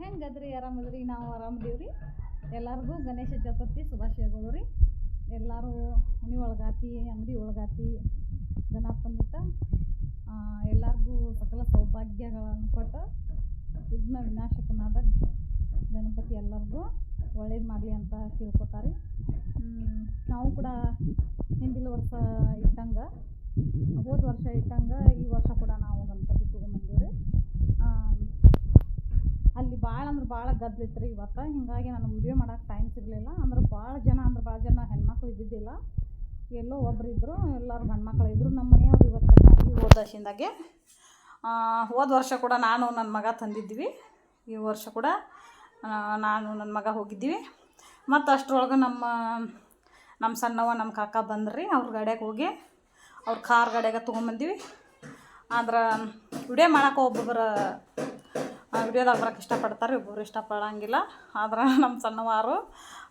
ಹೆಂಗದ್ರಿ ಆರಾಮದ್ರಿ ನಾವು ಆರಾಮದೀವ್ರಿ ಎಲ್ಲರಿಗೂ ಗಣೇಶ ಚತುರ್ಥಿ ಶುಭಾಶಯಗಳು ರೀ ಎಲ್ಲರೂ ಮನೆ ಒಳಗಾತಿ ಅಂಗಡಿ ಒಳಗಾತಿ ಗಣಪನಿತ ಎಲ್ಲರಿಗೂ ಸಕಲ ಸೌಭಾಗ್ಯಗಳನ್ನು ಕೊಟ್ಟು ವಿಘ್ನ ವಿನಾಶಕನಾದ ಗಣಪತಿ ಎಲ್ಲರಿಗೂ ಒಳ್ಳೇದು ಮಾಡಲಿ ಅಂತ ಕೇಳ್ಕೊತಾರೆ. ನಾವು ಕೂಡ ಹಿಂದಿನ ವರ್ಷ ಇಟ್ಟಂಗೆ ಹೋದ ವರ್ಷ ಇಟ್ಟಂಗೆ ಈ ವರ್ಷ ಕೂಡ ನಾವು ಗಣಪತಿ ತೊಗೊಂಬಂದೀವಿ. ಅಲ್ಲಿ ಭಾಳ ಗದ್ದಲಿತ್ತು ರೀ ಇವತ್ತು. ಹೀಗಾಗಿ ನನಗೆ ವಿಡಿಯೋ ಮಾಡೋಕ್ಕೆ ಟೈಮ್ ಸಿಗಲಿಲ್ಲ. ಅಂದ್ರೆ ಭಾಳ ಜನ ಹೆಣ್ಮಕ್ಳು ಇದ್ದಿದ್ದಿಲ್ಲ, ಎಲ್ಲೋ ಒಬ್ರು ಇದ್ದರು, ಎಲ್ಲರೂ ಗಂಡ್ಮಕ್ಳು ಇದ್ದರು. ನಮ್ಮ ಮನೆಯವ್ರು ಇವತ್ತು ಬಾಡಿಗೆ ಹೋದಾಶಿಂದಾಗೆ ಹೋದ ವರ್ಷ ಕೂಡ ನಾನು ನನ್ನ ಮಗ ತಂದಿದ್ವಿ, ಈ ವರ್ಷ ಕೂಡ ನಾನು ನನ್ನ ಮಗ ಹೋಗಿದ್ದೀವಿ. ಮತ್ತು ಅಷ್ಟರೊಳಗೆ ನಮ್ಮ ಸಣ್ಣವ ನಮ್ಮ ಕಾಕ ಬಂದ್ರಿ, ಅವ್ರ ಗಾಡ್ಯಾಗ ಹೋಗಿ ಅವ್ರ ಕಾರ್ ಗಾಡ್ಯಾಗ ತೊಗೊಂಬಂದಿವಿ. ಆದ್ರೆ ವಿಡಿಯೋ ಮಾಡೋಕೆ ಒಬ್ಬೊಬ್ಬರು ವಿಡಿಯೋದಾಗ ಬರೋಕ್ಕೆ ಇಷ್ಟಪಡ್ತಾರೆ, ಒಬ್ಬರು ಇಷ್ಟಪಡೋಂಗಿಲ್ಲ. ಆದ್ರೆ ನಮ್ಮ ಸಣ್ಣವಾರು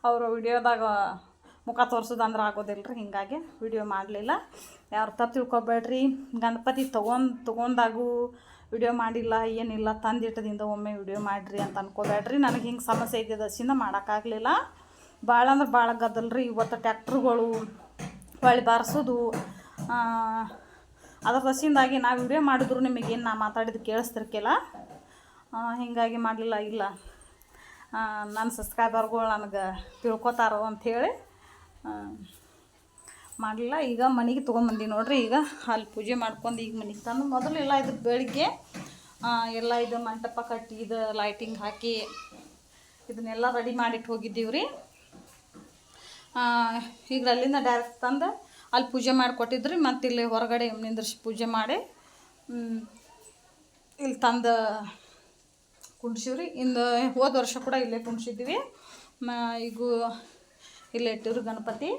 ಅವರು ವಿಡಿಯೋದಾಗ ಮುಖ ತೋರಿಸೋದು ಅಂದ್ರೆ ಆಗೋದಿಲ್ಲ ರೀ, ಹೀಗಾಗಿ ವಿಡಿಯೋ ಮಾಡಲಿಲ್ಲ. ಯಾರು ತಪ್ಪು ತಿಳ್ಕೊಬೇಡ್ರಿ. ಗಣಪತಿ ತೊಗೊಂಡಾಗೂ ವಿಡಿಯೋ ಮಾಡಿಲ್ಲ ಏನಿಲ್ಲ, ತಂದಿಟ್ಟದಿಂದ ಒಮ್ಮೆ ವಿಡಿಯೋ ಮಾಡಿರಿ ಅಂತ ಅಂದ್ಕೋಬೇಡ್ರಿ. ನನಗೆ ಹಿಂಗೆ ಸಮಸ್ಯೆ ಇದ್ದಿದ್ದಸಿಂದ ಮಾಡೋಕ್ಕಾಗಲಿಲ್ಲ. ಭಾಳ ಅಂದ್ರೆ ಭಾಳ ಗದ್ದಲ್ರಿ ಇವತ್ತು. ಟ್ಯಾಕ್ಟ್ರುಗಳು ಹೊಳ್ಳಿ ಬಾರಿಸೋದು, ಅದ್ರ ದಸಿಂದಾಗಿ ನಾವು ವಿಡಿಯೋ ಮಾಡಿದ್ರು ನಿಮಗೇನು ನಾ ಮಾತಾಡಿದ್ದು ಕೇಳಿಸ್ತಿರ್ಕಿಲ್ಲ, ಹೀಗಾಗಿ ಮಾಡಲಿಲ್ಲ. ಇಲ್ಲ ನನ್ನ ಸಬ್ಸ್ಕ್ರೈಬರ್ಗಳು ನನಗೆ ತಿಳ್ಕೊತಾರೋ ಅಂಥೇಳಿ ಮಾಡಲಿಲ್ಲ. ಈಗ ಮನೆಗೆ ತೊಗೊಂಬಂದು ನೋಡ್ರಿ, ಈಗ ಅಲ್ಲಿ ಪೂಜೆ ಮಾಡ್ಕೊಂಡು ಈಗ ಮನೆಗೆ ತಂದು ಮೊದಲು ಎಲ್ಲ ಇದು ಬೆಳಿಗ್ಗೆ ಎಲ್ಲ ಇದು ಮಂಟಪ ಕಟ್ಟಿ ಇದು ಲೈಟಿಂಗ್ ಹಾಕಿ ಇದನ್ನೆಲ್ಲ ರೆಡಿ ಮಾಡಿಟ್ಟು ಹೋಗಿದ್ದೀವಿ ರೀ. ಈಗ ಅಲ್ಲಿಂದ ಡೈರೆಕ್ಟ್ ತಂದು ಅಲ್ಲಿ ಪೂಜೆ ಮಾಡಿಕೊಟ್ಟಿದ್ರಿ. ಮತ್ತು ಇಲ್ಲಿ ಹೊರಗಡೆ ನಿಂದ್ರಿಸಿ ಪೂಜೆ ಮಾಡಿ ಇಲ್ಲಿ ತಂದು ಕುಂಡ್ಸಿವ್ರಿ. ಹೋದ ವರ್ಷ ಕೂಡ ಇಲ್ಲೇ ಕುಂಡ್ಸಿದ್ವಿ. ಈಗ ಇಲ್ಲೇ ಇಟ್ಟಿವ್ರಿ ಗಣಪತಿ.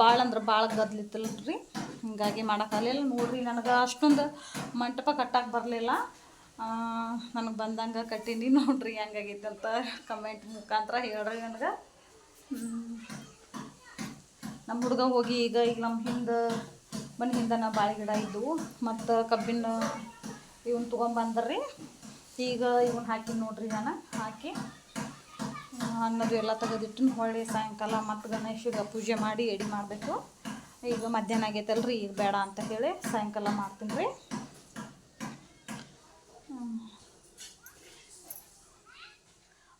ಭಾಳ ಅಂದ್ರೆ ಭಾಳ ಗದ್ಲಿತ್ತಲ್ರಿ, ಹೀಗಾಗಿ ಮಾಡೋಕ್ಕಾಗಲಿಲ್ಲ. ನೋಡ್ರಿ, ನನಗೆ ಅಷ್ಟೊಂದು ಮಂಟಪ ಕಟ್ಟಕ್ಕೆ ಬರಲಿಲ್ಲ. ನನಗೆ ಬಂದಂಗೆ ಕಟ್ಟೀನಿ. ನೋಡ್ರಿ ಹೆಂಗಾಗೈತೆ ಅಂತ ಕಮೆಂಟ್ ಮುಖಾಂತರ ಹೇಳ್ರಿ ನನಗೆ. ನಮ್ಮ ಹುಡುಗ ಹೋಗಿ ಈಗ ನಮ್ಮ ಮನೆ ಹಿಂದೆ ಬಾಳೆ ಗಿಡ ಇದ್ದವು, ಮತ್ತು ಕಬ್ಬಿನ ಇವನ್ನ ತೊಗೊಂಬಂದ್ರಿ. ಈಗ ಇವನ್ನ ಹಾಕಿ ನೋಡ್ರಿ, ನಾನು ಹಾಕಿ ಅನ್ನೋದು ಎಲ್ಲ ತೆಗೆದಿಟ್ಟು ಹೊಳ್ಳಿ ಸಾಯಂಕಾಲ ಮತ್ತು ಗಣೇಶಗೆ ಪೂಜೆ ಮಾಡಿ ಎಡೆ ಮಾಡಬೇಕು. ಈಗ ಮಧ್ಯಾಹ್ನ ಆಗೈತಲ್ರಿ, ಈಗ ಬೇಡ ಅಂತ ಹೇಳಿ ಸಾಯಂಕಾಲ ಮಾಡ್ತೀನಿ ರೀ.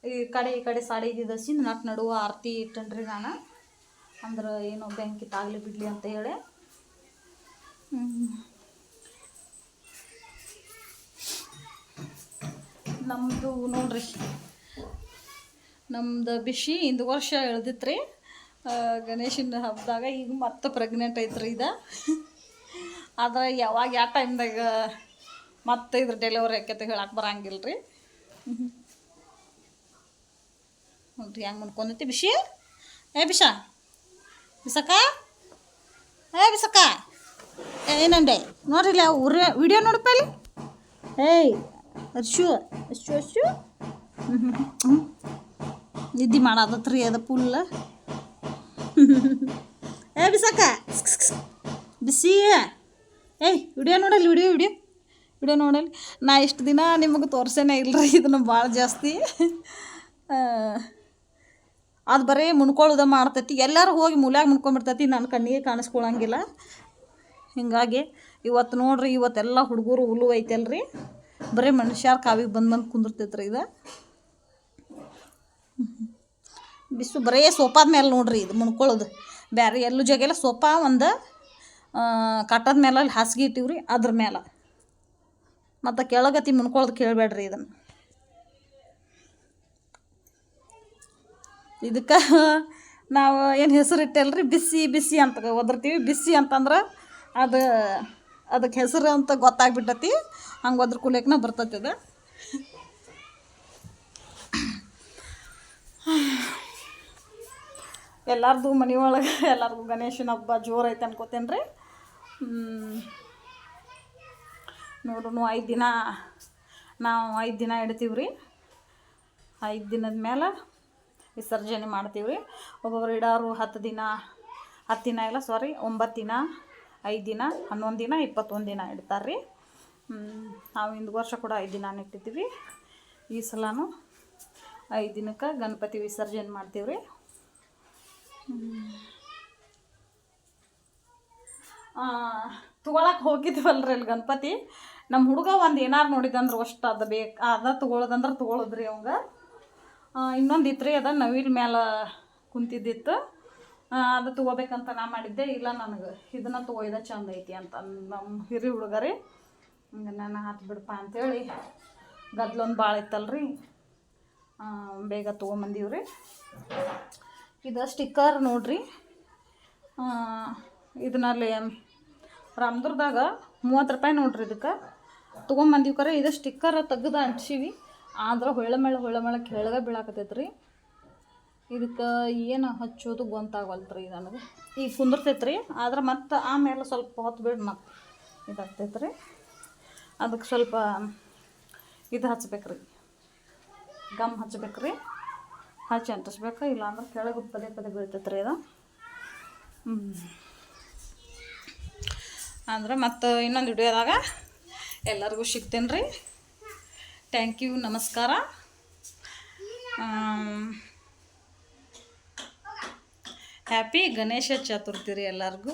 ಈ ಕಡೆ ಸಾಡಿ ಇದ್ದಿದ್ದಸಿ ನಡುವೆ ಆರತಿ ಇಟ್ಟನ್ರಿ ನಾನು, ಅಂದ್ರೆ ಏನೋ ಬೆಂಕಿ ತಾಗಲಿ ಬಿಡಲಿ ಅಂತ ಹೇಳಿ. ನಮ್ಮದು ನೋಡ್ರಿ, ನಮ್ದು ಬಿಸಿ ಇಂದು ವರ್ಷ ಎಳ್ದಿತ್ತು ರೀ ಗಣೇಶನ ಹಬ್ಬದಾಗ. ಈಗ ಮತ್ತೆ ಪ್ರೆಗ್ನೆಂಟ್ ಐತ್ರಿ ಇದು. ಆದರೆ ಯಾವಾಗ ಯಾವ ಟೈಮ್ದಾಗ ಮತ್ತೆ ಇದ್ರ ಡೆಲಿವರಿ ಆಕೈತೆ ಹೇಳಕ್ಕೆ ಬರಂಗಿಲ್ಲ ರೀ. ನೋಡ್ರಿ ಹೆಂಗೆ ಮುನ್ಕೊಂಡೈತಿ ಬಿಸಿ. ಬಿಸಕ್ಕ ಬಿಸಕ್ಕ ಏನಂಡೆ ನೋಡ್ರಿ, ವಿಡಿಯೋ ನೋಡಪ್ಪ ಅಲ್ಲಿ. ಅರ್ಶು ನಿದ್ದೆ ಮಾಡೋದತ್ರಿ ಅದು ಫುಲ್. ಬಿಸಕ್ಕ ಬಿಸಿ. ವಿಡಿಯೋ ನೋಡಲ್ಲಿ, ವಿಡಿಯೋ ನೋಡಲ್ಲಿ. ನಾ ಇಷ್ಟು ದಿನ ನಿಮಗೆ ತೋರ್ಸೇನೆ ಇಲ್ಲರಿ ಇದನ್ನು ಭಾಳ ಜಾಸ್ತಿ. ಅದು ಬರೀ ಮುನ್ಕೊಳ್ಳೋದು ಮಾಡ್ತೈತಿ, ಎಲ್ಲರೂ ಹೋಗಿ ಮೂಲ್ಯಾಗ ಮುನ್ಕೊಂಡ್ಬಿಡ್ತೈತಿ, ನನ್ನ ಕಣ್ಣಿಗೆ ಕಾಣಿಸ್ಕೊಳಂಗಿಲ್ಲ. ಹೀಗಾಗಿ ಇವತ್ತು ನೋಡ್ರಿ, ಇವತ್ತೆಲ್ಲ ಹುಡುಗರು ಹುಲ್ಲು ಐತಲ್ರಿ, ಬರೀ ಮನುಷ್ಯರ ಕಾವಿಗೆ ಬಂದು ಕುಂದಿರ್ತೈತ್ರಿ ಇದು. ಬಿಸು ಬರೀ ಸೋಫಾದ ಮೇಲೆ ನೋಡ್ರಿ ಇದು ಮುನ್ಕೊಳ್ಳೋದು, ಬೇರೆ ಎಲ್ಲೂ ಜಾಗೆಲ್ಲ ಸೋಫಾ ಒಂದು ಕಟ್ಟದ ಮೇಲೆ ಅಲ್ಲಿ ಹಾಸಿಗೆ ಇಟ್ಟಿವ್ರಿ, ಅದ್ರ ಮೇಲೆ ಮತ್ತು ಕೆಳಗತಿ ಮುನ್ಕೊಳ್ಳೋದು ಕೇಳಬೇಡ್ರಿ. ಇದಕ್ಕೆ ನಾವು ಏನು ಹೆಸರು ಇಟ್ಟಲ್ರಿ, ಬಿಸಿ ಅಂತ ಒದರ್ತೀವಿ. ಬಿಸಿ ಅಂತಂದ್ರೆ ಅದಕ್ಕೆ ಹೆಸರು ಅಂತ ಗೊತ್ತಾಗ್ಬಿಟ್ಟತಿ, ಹಂಗೆ ಒದ್ರ ಕುಲಿಯಕ್ಕೆ ಬರ್ತೈತಿ ಅದು. ಎಲ್ಲರದು ಮನೆಯೊಳಗೆ ಎಲ್ಲರಿಗೂ ಗಣೇಶನ ಹಬ್ಬ ಜೋರು ಐತೆ ಅನ್ಕೋತೇನೆ ರೀ. ನೋಡ್ರು 5 ದಿನ ನಾವು 5 ದಿನ ಇಡ್ತೀವಿ ರೀ. 5 ದಿನದ ಮೇಲೆ ವಿಸರ್ಜನೆ ಮಾಡ್ತೀವಿ ರೀ. ಒಬ್ಬೊಬ್ರು ಇಡೋರು 10 ದಿನ ಇಲ್ಲ 9 ದಿನ 5 ದಿನ 11 ದಿನ 21 ದಿನ ಇಡ್ತಾರೆ ರೀ. ನಾವು ಹಿಂದೆ ವರ್ಷ ಕೂಡ 5 ದಿನ ಇಟ್ಟಿದ್ದೀವಿ. ಈ ಸಲನೂ 5 ದಿನಕ್ಕೆ ಗಣಪತಿ ವಿಸರ್ಜನೆ ಮಾಡ್ತೀವಿ ರೀ. ತೊಗೊಳಕ್ಕೆ ಹೋಗಿದ್ವಲ್ರಿ ಅಲ್ಲಿ ಗಣಪತಿ. ನಮ್ಮ ಹುಡುಗ ಒಂದು ಏನಾರು ನೋಡಿದಂದ್ರೆ ಅಷ್ಟು ಅದು ಬೇಕು ಅದ ತೊಗೊಳೋದಂದ್ರೆ ತೊಗೊಳೋದ್ರಿ ಅವಂಗ. ಇನ್ನೊಂದು ಇತ್ತು ರೀ, ಅದ ನವಿಲ್ ಮೇಲೆ ಕುಂತಿದ್ದಿತ್ತು, ಅದು ತೊಗೋಬೇಕಂತ ನಾ ಮಾಡಿದ್ದೆ. ಇಲ್ಲ ನನಗೆ ಇದನ್ನು ತೊಗೊಯ್ದ ಚಂದ ಐತಿ ಅಂತ ನಮ್ಮ ಹಿರಿ ಹುಡುಗ ರೀ. ಹಂಗೆ ನಾನು ಹಾಕಿ ಬಿಡಪ್ಪ ಅಂಥೇಳಿ ಗದ್ಲೊಂದು ಭಾಳ ಇತ್ತಲ್ರಿ, ಬೇಗ ತೊಗೊಂಬಂದೀವ್ರಿ. ಇದು ಸ್ಟಿಕ್ಕರ್ ನೋಡ್ರಿ, ಇದನ್ನಲ್ಲಿ ರಾಮದುರ್ಗದಾಗ 30 ರೂಪಾಯಿ ನೋಡ್ರಿ. ಇದಕ್ಕೆ ತೊಗೊಂಬಂದೀವಿ ಕರೆ. ಇದು ಸ್ಟಿಕ್ಕರ್ ತೆಗ್ದು ಅಂಟಿಸೀವಿ, ಆದ್ರೆ ಹೊಳ್ಳ ಕೆಳಗೆ ಬೀಳಾಕತ್ತೈತೆ ರೀ. ಇದಕ್ಕೆ ಏನು ಹಚ್ಚೋದು ಗೊತ್ತಾಗವಲ್ತು ರೀ ನನಗೆ. ಈಗ ಕುಂದಿರ್ತೈತೆ ರೀ, ಆದ್ರೆ ಮತ್ತು ಆಮೇಲೆ ಸ್ವಲ್ಪ ಹೊತ್ತು ಬಿಡು ಮತ್ತೆ ಇದಾಗ್ತೈತೆ ರೀ. ಅದಕ್ಕೆ ಸ್ವಲ್ಪ ಇದು ಹಚ್ಬೇಕು ರೀ, ಗಮ್ ಹಚ್ಬೇಕು ರೀ, ಹಚ್ಚಿ ಅಂಟಿಸ್ಬೇಕು. ಇಲ್ಲಾಂದ್ರೆ ಕೆಳಗೆ ಪದೇ ಬೀಳ್ತೈತೆ ರೀ ಇದು. ಅಂದ್ರೆ ಮತ್ತು ಇನ್ನೊಂದು ವಿಡಿಯೋದಾಗ ಎಲ್ಲರಿಗೂ ಸಿಗ್ತೇನೆ ರೀ. ಥ್ಯಾಂಕ್ ಯು, ನಮಸ್ಕಾರ. ಹ್ಯಾಪಿ ಗಣೇಶ ಚತುರ್ಥಿ ರೀ ಎಲ್ಲರಿಗೂ.